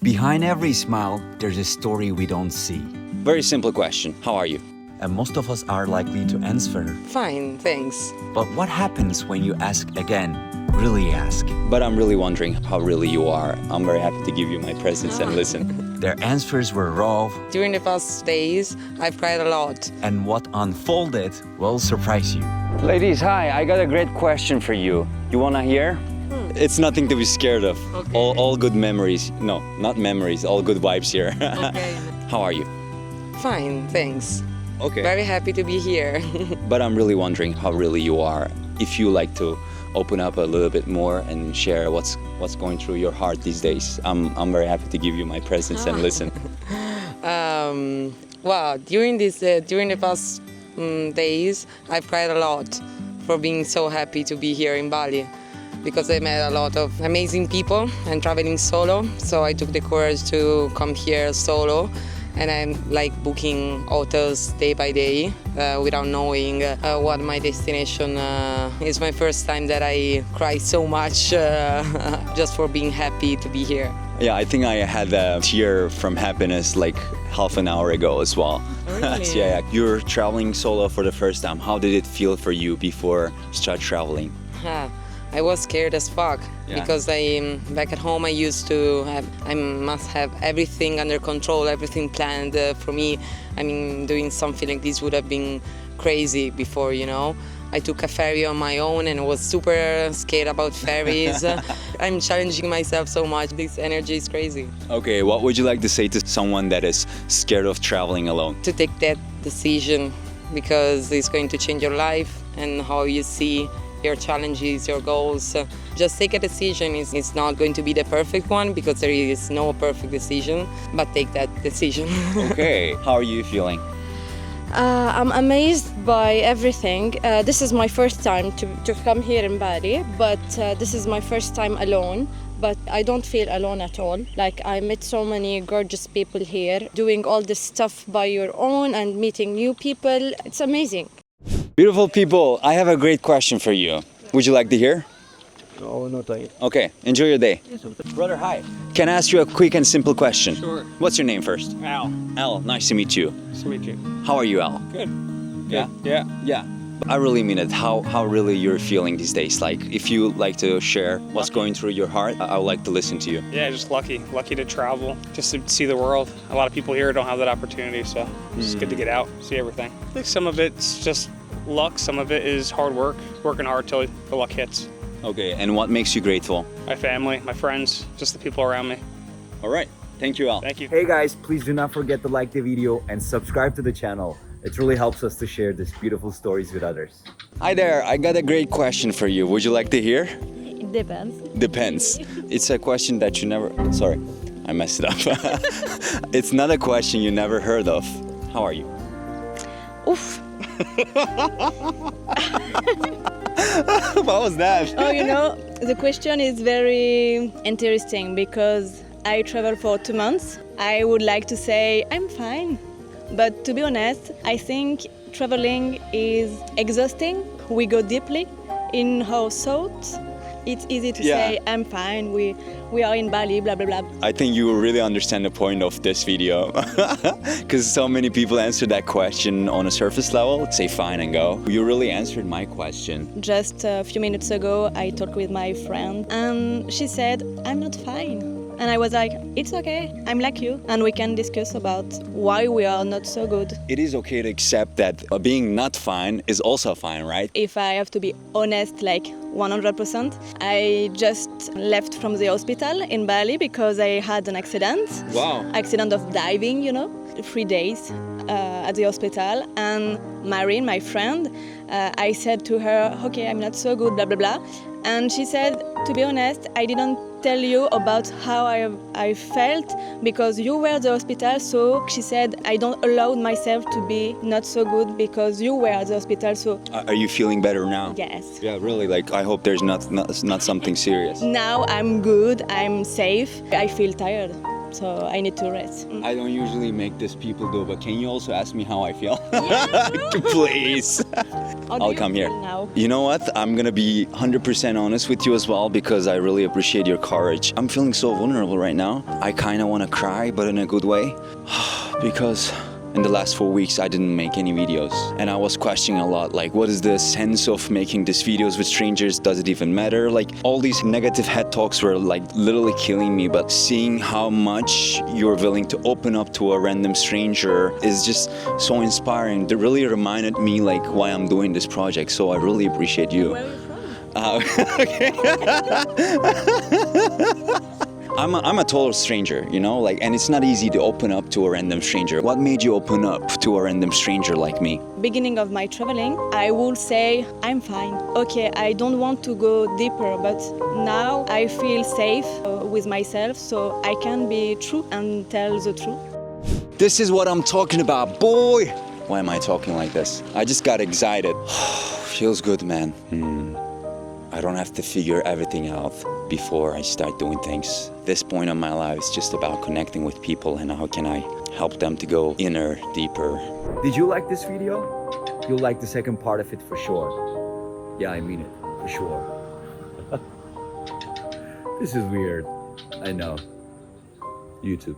Behind every smile, there's a story we don't see. Very simple question. How are you? And most of us are likely to answer. Fine, thanks. But what happens when you ask again? Really ask? But I'm really wondering how really you are. I'm very happy to give you my presence and listen. Their answers were raw. During the past days, I've cried a lot. And what unfolded will surprise you. Ladies, hi. I got a great question for you. You wanna hear? It's nothing to be scared of. Okay. All good memories. No, not memories. All good vibes here. Okay. How are you? Fine, thanks. Okay. Very happy to be here. But I'm really wondering how really you are. If you like to open up a little bit more and share what's going through your heart these days, I'm very happy to give you my presence and listen. Wow, during the past days, I've cried a lot for being so happy to be here in Bali, because I met a lot of amazing people and traveling solo. So I took the courage to come here solo, and I'm like booking hotels day by day without knowing what my destination is. It's my first time that I cry so much just for being happy to be here. Yeah, I think I had a tear from happiness like half an hour ago as well. Really? Yeah, you're traveling solo for the first time. How did it feel for you before you start traveling? I was scared as fuck, Yeah. because back at home I must have everything under control, everything planned for me. I mean, doing something like this would have been crazy before, you know. I took a ferry on my own and was super scared about ferries. I'm challenging myself so much. This energy is crazy. Okay, what would you like to say to someone that is scared of traveling alone? To take that decision, because it's going to change your life and how you see your challenges, your goals. Just take a decision. It's not going to be the perfect one, because there is no perfect decision, but take that decision. Okay, how are you feeling? I'm amazed by everything. This is my first time to come here in Bali, but this is my first time alone. But I don't feel alone at all. Like, I met so many gorgeous people here, doing all this stuff by your own and meeting new people. It's amazing. Beautiful people, I have a great question for you. Would you like to hear? No, not I. Okay, enjoy your day. Brother, hi. Can I ask you a quick and simple question? Sure. What's your name first? Al. Al, nice to meet you. Nice to meet you. How are you, Al? Good. Yeah? Yeah. Yeah. I really mean it. How really you're feeling these days? Like, if you like to share what's going through your heart, I would like to listen to you. Yeah, just lucky to travel, just to see the world. A lot of people here don't have that opportunity, so it's good to get out, see everything. I think some of it's just luck, some of it is hard work, working hard till the luck hits. Okay, and what makes you grateful? My family, my friends, just the people around me. All right. Thank you, Al. Thank you. Hey guys, please do not forget to like the video and subscribe to the channel. It really helps us to share these beautiful stories with others. Hi there. I got a great question for you. Would you like to hear? It depends. Depends. It's a question that you never... Sorry, I messed it up. It's not a question you never heard of. How are you? Oof. What was that? Oh, you know, the question is very interesting because I traveled for 2 months. I would like to say I'm fine. But to be honest, I think traveling is exhausting. We go deeply in our thoughts. It's easy to say I'm fine, we are in Bali, blah, blah, blah. I think you will really understand the point of this video because so many people answer that question on a surface level, say fine and go. You really answered my question. Just a few minutes ago, I talked with my friend and she said, I'm not fine. And I was like, it's okay, I'm like you. And we can discuss about why we are not so good. It is okay to accept that being not fine is also fine, right? If I have to be honest, like 100%, I just left from the hospital in Bali because I had an accident. Wow. Accident of diving, you know, 3 days at the hospital. And Marine, my friend, I said to her, okay, I'm not so good, blah, blah, blah. And she said, to be honest, I didn't tell you about how I felt because you were at the hospital. So she said, I don't allow myself to be not so good because you were at the hospital. So Are you feeling better now? yes. Yeah, really. Like, I hope there's not something serious. Now I'm good, I'm safe. I feel tired. so I need to rest. I don't usually make this people do, but can you also ask me how I feel? Please. How do I'll you come here. feel now? You know what? I'm gonna be 100% honest with you as well because I really appreciate your courage. I'm feeling so vulnerable right now. I kind of want to cry, but in a good way. Because in the last 4 weeks, I didn't make any videos. And I was questioning a lot, like, what is the sense of making these videos with strangers? Does it even matter? Like, all these negative head talks were like literally killing me. But seeing how much you're willing to open up to a random stranger is just so inspiring. It really reminded me like why I'm doing this project. So I really appreciate you. Where are you from? Okay. I'm a total stranger, you know, like, and it's not easy to open up to a random stranger. What made you open up to a random stranger like me? Beginning of my traveling, I would say I'm fine. Okay, I don't want to go deeper, but now I feel safe with myself, so I can be true and tell the truth. This is what I'm talking about, boy. Why am I talking like this? I just got excited. Feels good, man. I don't have to figure everything out before I start doing things. This point in my life is just about connecting with people and how can I help them to go inner, deeper. Did you like this video? You'll like the second part of it for sure. Yeah, I mean it, for sure. This is weird. I know. YouTube.